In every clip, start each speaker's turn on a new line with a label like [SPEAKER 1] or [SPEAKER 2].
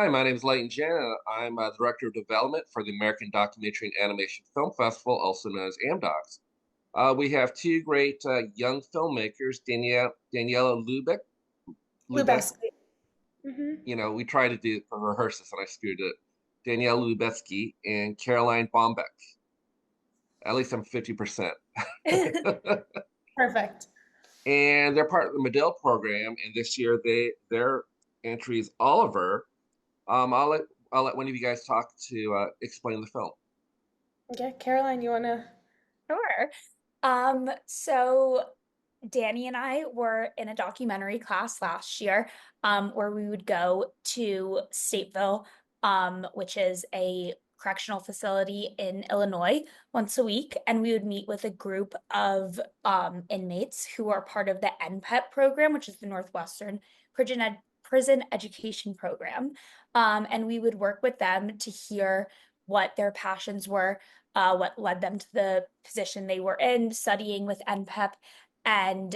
[SPEAKER 1] Hi, my name is Leighton Jan. I'm Director of Development for the American Documentary and Animation Film Festival, also known as AmDocs. We have two great young filmmakers, Daniela Lubeck.
[SPEAKER 2] Lubeski. Hmm.
[SPEAKER 1] We tried to do it for rehearsals and I screwed it. Daniela Lubezki and Caroline Bomback. At least I'm 50%.
[SPEAKER 2] Perfect.
[SPEAKER 1] And they're part of the Medill program. And this year their entry is Oliver. I'll let one of you guys talk to explain the film.
[SPEAKER 2] Okay, Caroline, you wanna?
[SPEAKER 3] Sure. So Danny and I were in a documentary class last year, where we would go to Stateville, which is a correctional facility in Illinois once a week, and we would meet with a group of inmates who are part of the NPEP program, which is the Northwestern Prison Education Program. And we would work with them to hear what their passions were, what led them to the position they were in, studying with NPEP. And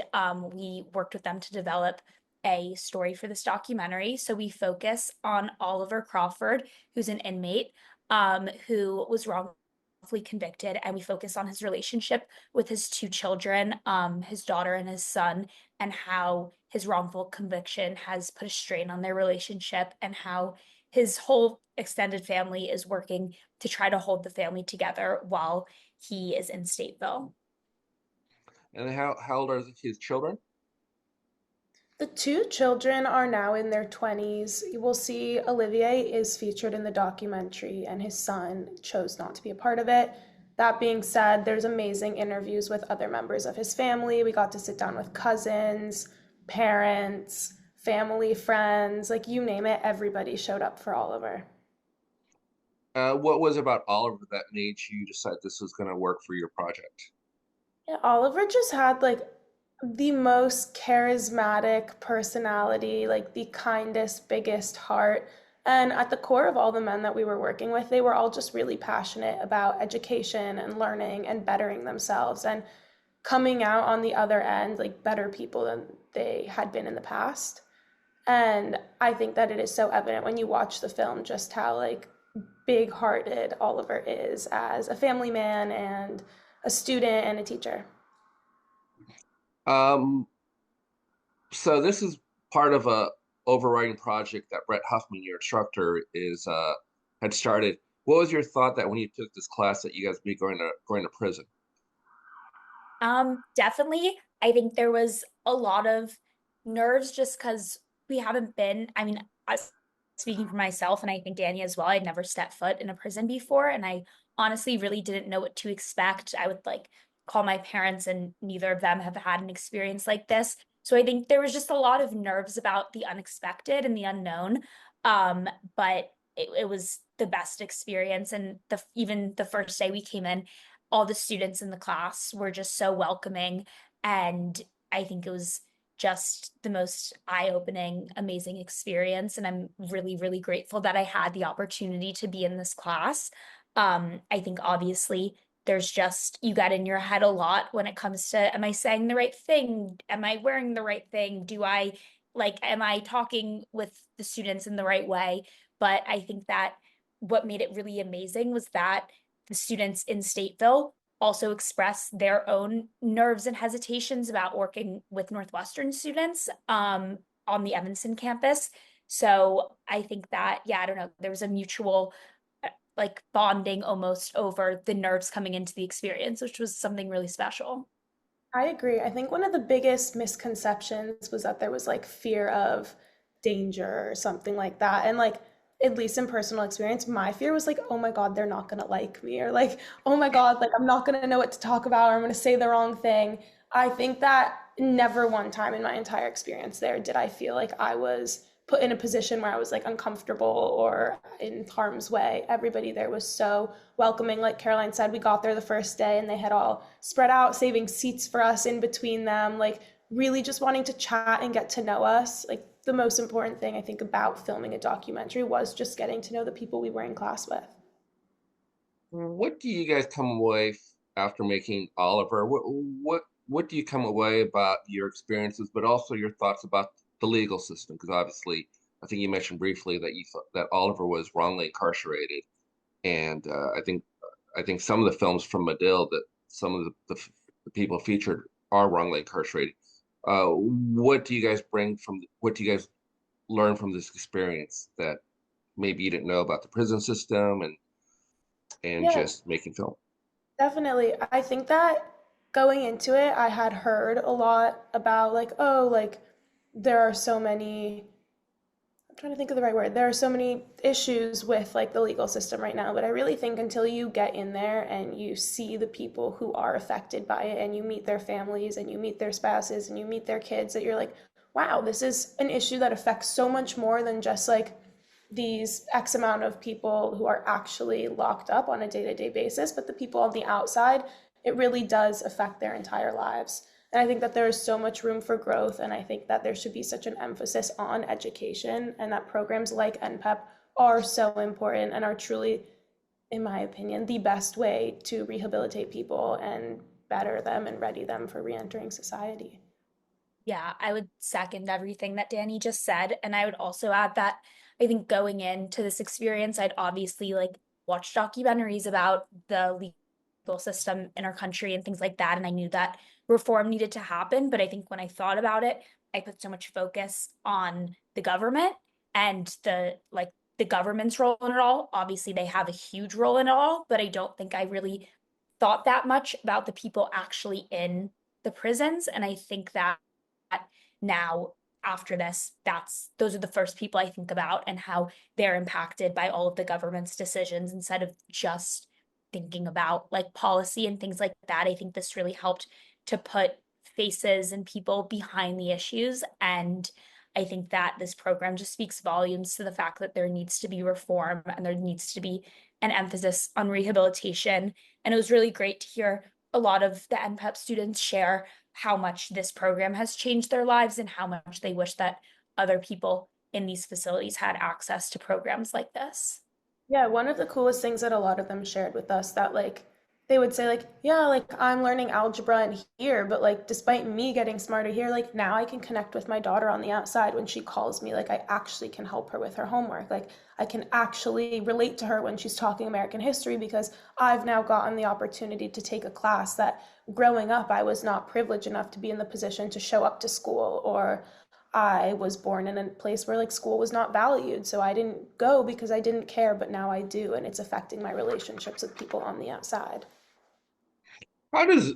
[SPEAKER 3] we worked with them to develop a story for this documentary. So we focus on Oliver Crawford, who's an inmate who was wrongfully convicted, and we focus on his relationship with his two children, his daughter and his son, and how his wrongful conviction has put a strain on their relationship, and how his whole extended family is working to try to hold the family together while he is in Stateville.
[SPEAKER 1] And how old are his children?
[SPEAKER 2] The two children are now in their 20s. You will see Olivier is featured in the documentary, and his son chose not to be a part of it. That being said, there's amazing interviews with other members of his family. We got to sit down with cousins, parents, family, friends, like you name it, everybody showed up for Oliver.
[SPEAKER 1] What was it about Oliver that made you decide this was going to work for your project?
[SPEAKER 2] Yeah, Oliver just had like the most charismatic personality, like the kindest, biggest heart. And at the core of all the men that we were working with, they were all just really passionate about education and learning and bettering themselves and coming out on the other end like better people than they had been in the past. And I think that it is so evident when you watch the film just how like big-hearted Oliver is as a family man and a student and a teacher.
[SPEAKER 1] Um, so this is part of a overriding project that Brett Huffman, your instructor, is had started. What was your thought that when you took this class that you guys would be going to prison?
[SPEAKER 3] Definitely. I think there was a lot of nerves just because we haven't been, speaking for myself, and I think Danny as well, I'd never stepped foot in a prison before. And I honestly really didn't know what to expect. I would like call my parents, and neither of them have had an experience like this. So I think there was just a lot of nerves about the unexpected and the unknown. But it was the best experience. And even the first day we came in, all the students in the class were just so welcoming. And I think it was just the most eye-opening, amazing experience. And I'm really, really grateful that I had the opportunity to be in this class. I think obviously there's just, you get in your head a lot when it comes to, am I saying the right thing? Am I wearing the right thing? Am I talking with the students in the right way? But I think that what made it really amazing was that the students in Stateville also express their own nerves and hesitations about working with Northwestern students on the Evanston campus. So I think that, yeah, I don't know, there was a mutual like bonding almost over the nerves coming into the experience, which was something really special.
[SPEAKER 2] I agree. I think one of the biggest misconceptions was that there was like fear of danger or something like that. And like, at least in personal experience, my fear was like, oh my God, they're not gonna like me, or like, oh my God, like I'm not gonna know what to talk about, or I'm gonna say the wrong thing. I think that never one time in my entire experience there did I feel like I was put in a position where I was like uncomfortable or in harm's way. Everybody there was so welcoming. Like Caroline said, we got there the first day and they had all spread out, saving seats for us in between them, like really just wanting to chat and get to know us. Like the most important thing I think about filming a documentary was just getting to know the people we were in class with.
[SPEAKER 1] What do you guys come away after making Oliver? What do you come away about your experiences, but also your thoughts about the legal system? Because obviously I think you mentioned briefly that you thought that Oliver was wrongly incarcerated, and I think some of the films from Medill that some of the people featured are wrongly incarcerated. What do you guys what do you guys learn from this experience that maybe you didn't know about the prison system and
[SPEAKER 2] Yeah,
[SPEAKER 1] just making film?
[SPEAKER 2] definitely. I think that going into it, I had heard a lot about like, oh, like there are so many, I'm trying to think of the right word. There are so many issues with like the legal system right now, but I really think until you get in there and you see the people who are affected by it and you meet their families and you meet their spouses and you meet their kids, that you're like, wow, this is an issue that affects so much more than just like these X amount of people who are actually locked up on a day-to-day basis, but the people on the outside, it really does affect their entire lives. And I think that there is so much room for growth, and I think that there should be such an emphasis on education, and that programs like NPEP are so important and are truly, in my opinion, the best way to rehabilitate people and better them and ready them for reentering society.
[SPEAKER 3] Yeah, I would second everything that Danny just said. And I would also add that I think going into this experience, I'd obviously like watch documentaries about the legal system in our country and things like that. And I knew that reform needed to happen. But I think when I thought about it, I put so much focus on the government and the government's role in it all. Obviously, they have a huge role in it all, but I don't think I really thought that much about the people actually in the prisons. And I think that now after this, those are the first people I think about and how they're impacted by all of the government's decisions instead of just thinking about like policy and things like that. I think this really helped to put faces and people behind the issues. And I think that this program just speaks volumes to the fact that there needs to be reform and there needs to be an emphasis on rehabilitation. And it was really great to hear a lot of the NPEP students share how much this program has changed their lives and how much they wish that other people in these facilities had access to programs like this.
[SPEAKER 2] Yeah, one of the coolest things that a lot of them shared with us that like they would say like, yeah, like I'm learning algebra in here, but like despite me getting smarter here, like now I can connect with my daughter on the outside when she calls me, like I actually can help her with her homework. Like I can actually relate to her when she's talking American history because I've now gotten the opportunity to take a class that growing up I was not privileged enough to be in the position to show up to school, or I was born in a place where like school was not valued. So I didn't go because I didn't care, but now I do. And it's affecting my relationships with people on the outside.
[SPEAKER 1] How does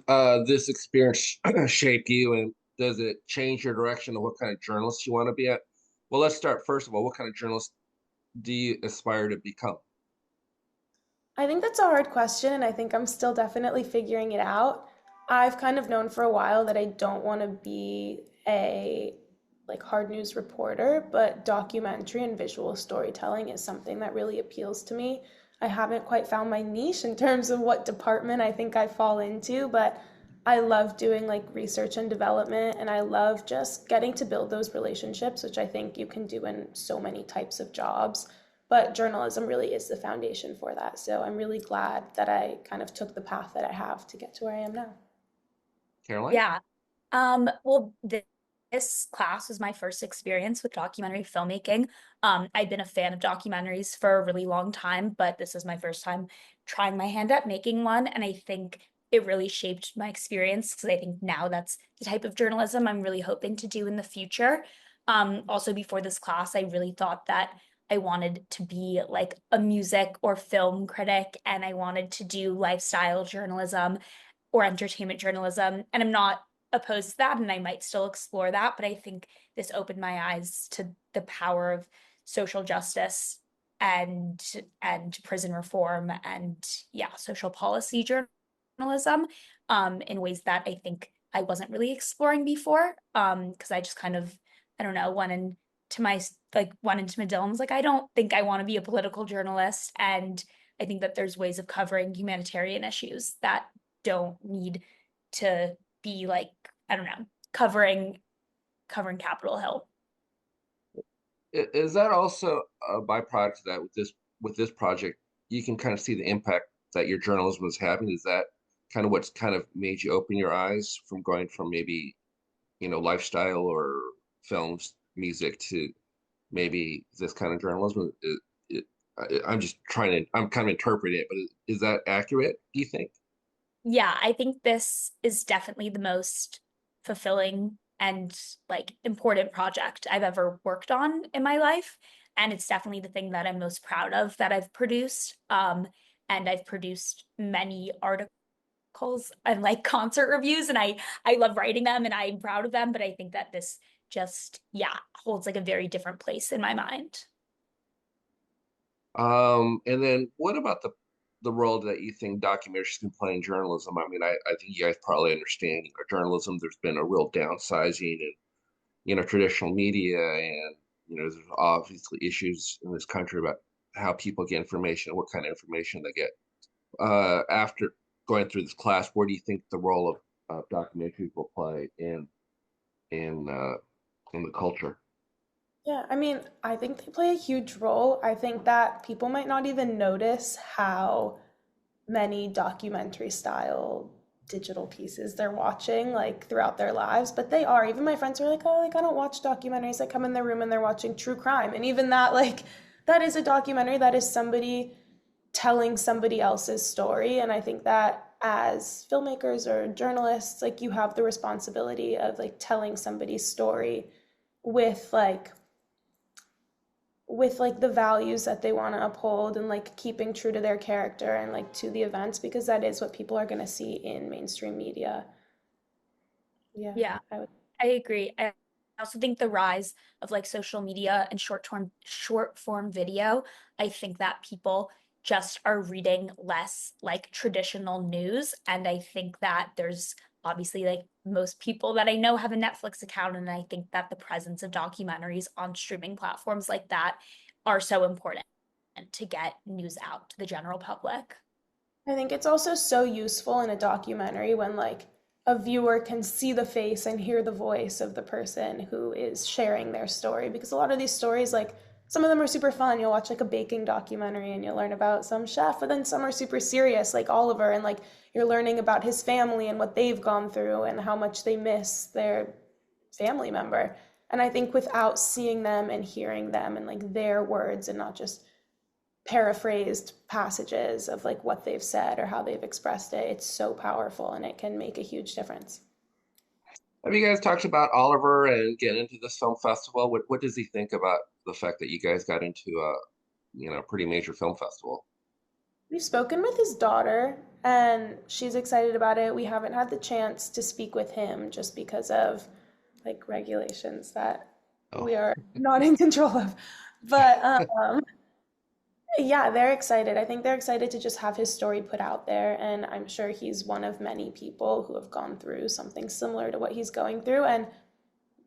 [SPEAKER 1] this experience shape you, and does it change your direction of what kind of journalist you want to be at? Well, let's start first of all. What kind of journalist do you aspire to become?
[SPEAKER 2] I think that's a hard question, and I think I'm still definitely figuring it out. I've kind of known for a while that I don't want to be a like hard news reporter, but documentary and visual storytelling is something that really appeals to me. I haven't quite found my niche in terms of what department I think I fall into, but I love doing like research and development, and I love just getting to build those relationships, which I think you can do in so many types of jobs. But journalism really is the foundation for that. So I'm really glad that I kind of took the path that I have to get to where I am now.
[SPEAKER 1] Caroline?
[SPEAKER 3] Yeah. Well, this class was my first experience with documentary filmmaking. I'd been a fan of documentaries for a really long time, but this is my first time trying my hand at making one. And I think it really shaped my experience because I think now that's the type of journalism I'm really hoping to do in the future. Also, before this class, I really thought that I wanted to be like a music or film critic, and I wanted to do lifestyle journalism or entertainment journalism. And I'm not opposed to that, and I might still explore that. But I think this opened my eyes to the power of social justice and prison reform and yeah, social policy journalism in ways that I think I wasn't really exploring before. Because I just kind of, I don't know, went into Medill and was like, I don't think I want to be a political journalist. And I think that there's ways of covering humanitarian issues that don't need to be like, I don't know, covering Capitol Hill.
[SPEAKER 1] Is that also a byproduct of that with this project? You can kind of see the impact that your journalism is having. Is that kind of what's kind of made you open your eyes from going from maybe, lifestyle or films, music to maybe this kind of journalism. I'm kind of interpreting it, but is that accurate, do you think?
[SPEAKER 3] Yeah, I think this is definitely the most fulfilling and like important project I've ever worked on in my life. And it's definitely the thing that I'm most proud of that I've produced. And I've produced many articles and like concert reviews, and I love writing them and I'm proud of them. But I think that this just, yeah, holds like a very different place in my mind.
[SPEAKER 1] And then what about the role that you think documentaries can play in journalism? I mean, I think you guys probably understand, journalism, there's been a real downsizing in, traditional media, and, there's obviously issues in this country about how people get information, what kind of information they get. After going through this class, where do you think the role of documentaries will play in in the culture?
[SPEAKER 2] Yeah, I mean, I think they play a huge role. I think that people might not even notice how many documentary style digital pieces they're watching like throughout their lives, but they are. Even my friends are like, "Oh, like I don't watch documentaries." I come in their room and they're watching true crime. And even that like that is a documentary, that is somebody telling somebody else's story. And I think that as filmmakers or journalists, like you have the responsibility of like telling somebody's story with like the values that they want to uphold and like keeping true to their character and like to the events, because that is what people are going to see in mainstream media. Yeah,
[SPEAKER 3] Yeah.
[SPEAKER 2] I would.
[SPEAKER 3] I agree. I also think the rise of like social media and short form video, I think that people just are reading less like traditional news. And I think that there's obviously like most people that I know have a Netflix account. And I think that the presence of documentaries on streaming platforms like that are so important to get news out to the general public.
[SPEAKER 2] I think it's also so useful in a documentary when like a viewer can see the face and hear the voice of the person who is sharing their story, because a lot of these stories, like some of them are super fun. You'll watch like a baking documentary and you'll learn about some chef, but then some are super serious like Oliver, and like you're learning about his family and what they've gone through and how much they miss their family member. And I think without seeing them and hearing them and like their words and not just paraphrased passages of like what they've said or how they've expressed it, it's so powerful and it can make a huge difference.
[SPEAKER 1] Have you guys talked about Oliver and getting into this film festival? What does he think about the fact that you guys got into a, pretty major film festival?
[SPEAKER 2] We've spoken with his daughter and she's excited about it. We haven't had the chance to speak with him just because of like regulations that
[SPEAKER 1] Oh,
[SPEAKER 2] we are not in control of. But yeah, they're excited. I think they're excited to just have his story put out there. And I'm sure he's one of many people who have gone through something similar to what he's going through. And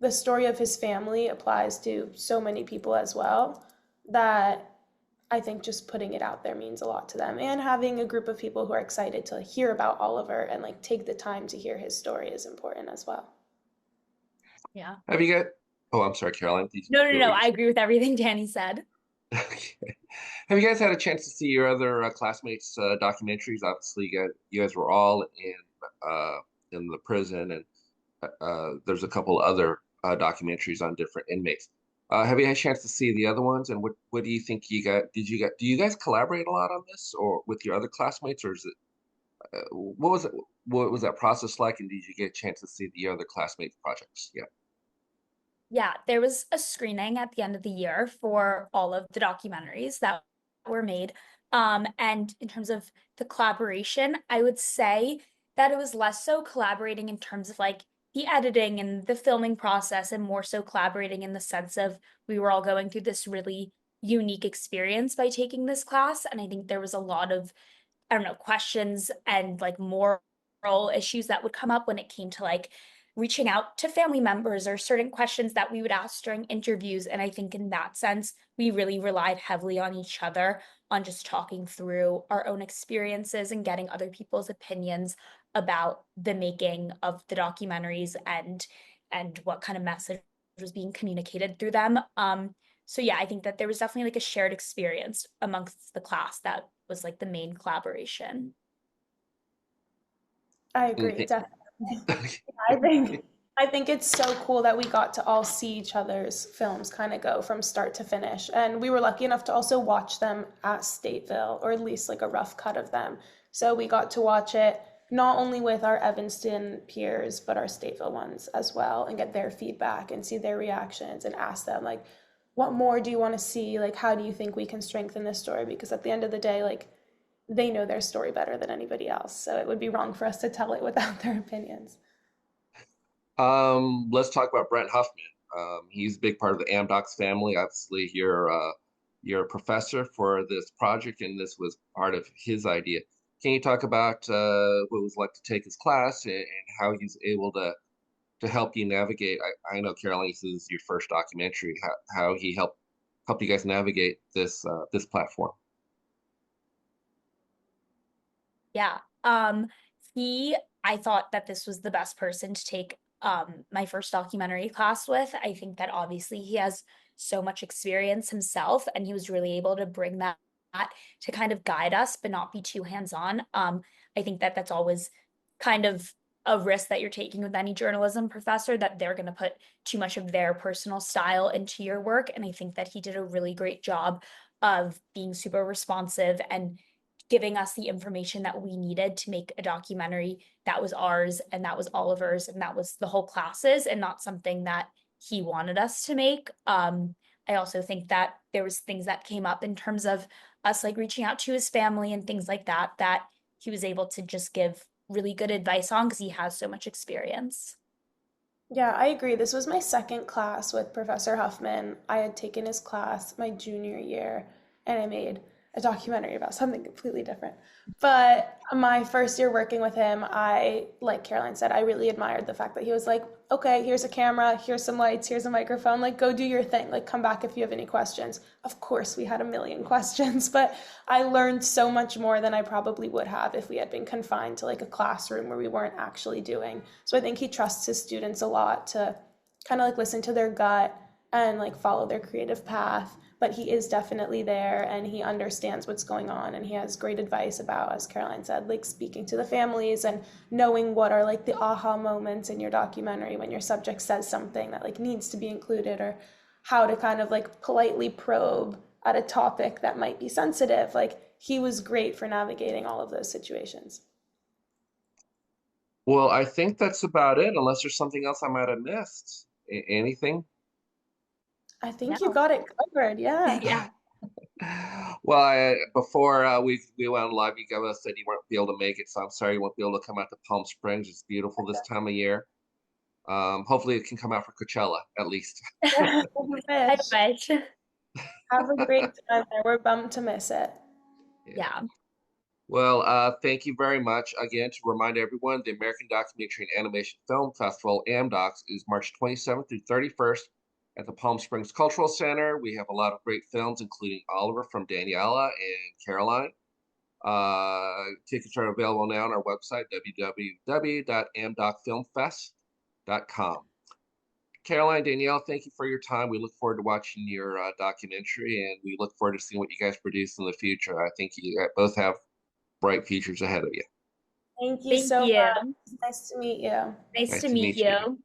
[SPEAKER 2] the story of his family applies to so many people as well, that I think just putting it out there means a lot to them. And having a group of people who are excited to hear about Oliver and like take the time to hear his story is important as well.
[SPEAKER 3] Yeah.
[SPEAKER 1] have you got? Oh, I'm sorry, Caroline.
[SPEAKER 3] No, no,
[SPEAKER 1] What were
[SPEAKER 3] no.
[SPEAKER 1] you
[SPEAKER 3] I agree with everything Danny said.
[SPEAKER 1] Okay. Have you guys had a chance to see your other classmates' documentaries? Obviously, you guys were all in the prison, and there's a couple other documentaries on different inmates. Have you had a chance to see the other ones? And what do you think you got? Do you guys collaborate a lot on this, or with your other classmates, or is it what was it? What was that process like? And did you get a chance to see the other classmates' projects? Yeah.
[SPEAKER 3] Yeah, there was a screening at the end of the year for all of the documentaries that were made. And in terms of the collaboration, I would say that it was less so collaborating in terms of like the editing and the filming process, and more so collaborating in the sense of we were all going through this really unique experience by taking this class. And I think there was a lot of, I don't know, questions and like moral issues that would come up when it came to like reaching out to family members or certain questions that we would ask during interviews. And I think in that sense, we really relied heavily on each other on just talking through our own experiences and getting other people's opinions about the making of the documentaries and what kind of message was being communicated through them. So yeah, I think that there was definitely like a shared experience amongst the class that was like the main collaboration.
[SPEAKER 2] I
[SPEAKER 1] And
[SPEAKER 2] agree,
[SPEAKER 1] th-
[SPEAKER 2] definitely. I think I think it's so cool that we got to all see each other's films kind of go from start to finish. And we were lucky enough to also watch them at Stateville, or at least like a rough cut of them. So we got to watch it not only with our Evanston peers, but our Stateville ones as well, and get their feedback and see their reactions and ask them, like, what more do you want to see? Like, how do you think we can strengthen this story? Because at the end of the day, like, they know their story better than anybody else. So it would be wrong for us to tell it without their opinions.
[SPEAKER 1] Let's talk about Brent Huffman. He's a big part of the AmDocs family. Obviously, you're a professor for this project, and this was part of his idea. Can you talk about what it was like to take his class and how he's able to help you navigate? I know, Caroline, this is your first documentary. How he helped you guys navigate this platform.
[SPEAKER 3] Yeah. He, I thought that this was the best person to take my first documentary class with. I think that obviously he has so much experience himself, and he was really able to bring that to kind of guide us, but not be too hands-on. I think that that's always kind of a risk that you're taking with any journalism professor, that they're going to put too much of their personal style into your work. And I think that he did a really great job of being super responsive and giving us the information that we needed to make a documentary that was ours and that was Oliver's and that was the whole class's, and not something that he wanted us to make. I also think that there was things that came up in terms of us like reaching out to his family and things like that, that he was able to just give really good advice on because he has so much experience.
[SPEAKER 2] Yeah, I agree. This was my second class with Professor Huffman. I had taken his class my junior year and I made a documentary about something completely different. But my first year working with him, like Caroline said, I really admired the fact that he was like, okay, here's a camera, here's some lights, here's a microphone, like go do your thing, like come back if you have any questions. Of course, we had a million questions, but I learned so much more than I probably would have if we had been confined to like a classroom where we weren't actually doing. So I think he trusts his students a lot to kind of like listen to their gut and like follow their creative path. But he is definitely there and he understands what's going on and he has great advice about, as Caroline said, like speaking to the families and knowing what are like the aha moments in your documentary when your subject says something that like needs to be included, or how to kind of like politely probe at a topic that might be sensitive. Like he was great for navigating all of those situations.
[SPEAKER 1] Well, I think that's about it, unless there's something else I might have missed. Anything?
[SPEAKER 2] I think you
[SPEAKER 3] No.
[SPEAKER 2] got it covered. Yeah.
[SPEAKER 3] Yeah.
[SPEAKER 1] Well, before we went live, you guys said you weren't be able to make it, so I'm sorry you won't be able to come out to Palm Springs. It's beautiful this time of year. Hopefully, it can come out for Coachella at least.
[SPEAKER 2] I
[SPEAKER 3] I
[SPEAKER 2] wish.
[SPEAKER 3] wish.
[SPEAKER 2] Have a great time there. We're bummed to miss it.
[SPEAKER 1] Yeah.
[SPEAKER 3] Yeah.
[SPEAKER 1] Well, thank you very much again. To remind everyone, the American Documentary and Animation Film Festival, AmDocs, is March 27th through 31st at the Palm Springs Cultural Center. We have a lot of great films, including Oliver from Daniela and Caroline. Tickets are available now on our website, www.amdocfilmfest.com. Caroline, Danielle, thank you for your time. We look forward to watching your documentary, and we look forward to seeing what you guys produce in the future. I think you both have bright futures ahead of you.
[SPEAKER 2] Thank you
[SPEAKER 3] Thank
[SPEAKER 2] so
[SPEAKER 3] you.
[SPEAKER 2] much. Nice to meet you.
[SPEAKER 3] Nice
[SPEAKER 1] Nice
[SPEAKER 3] to
[SPEAKER 1] to
[SPEAKER 3] meet
[SPEAKER 1] meet you.
[SPEAKER 3] you.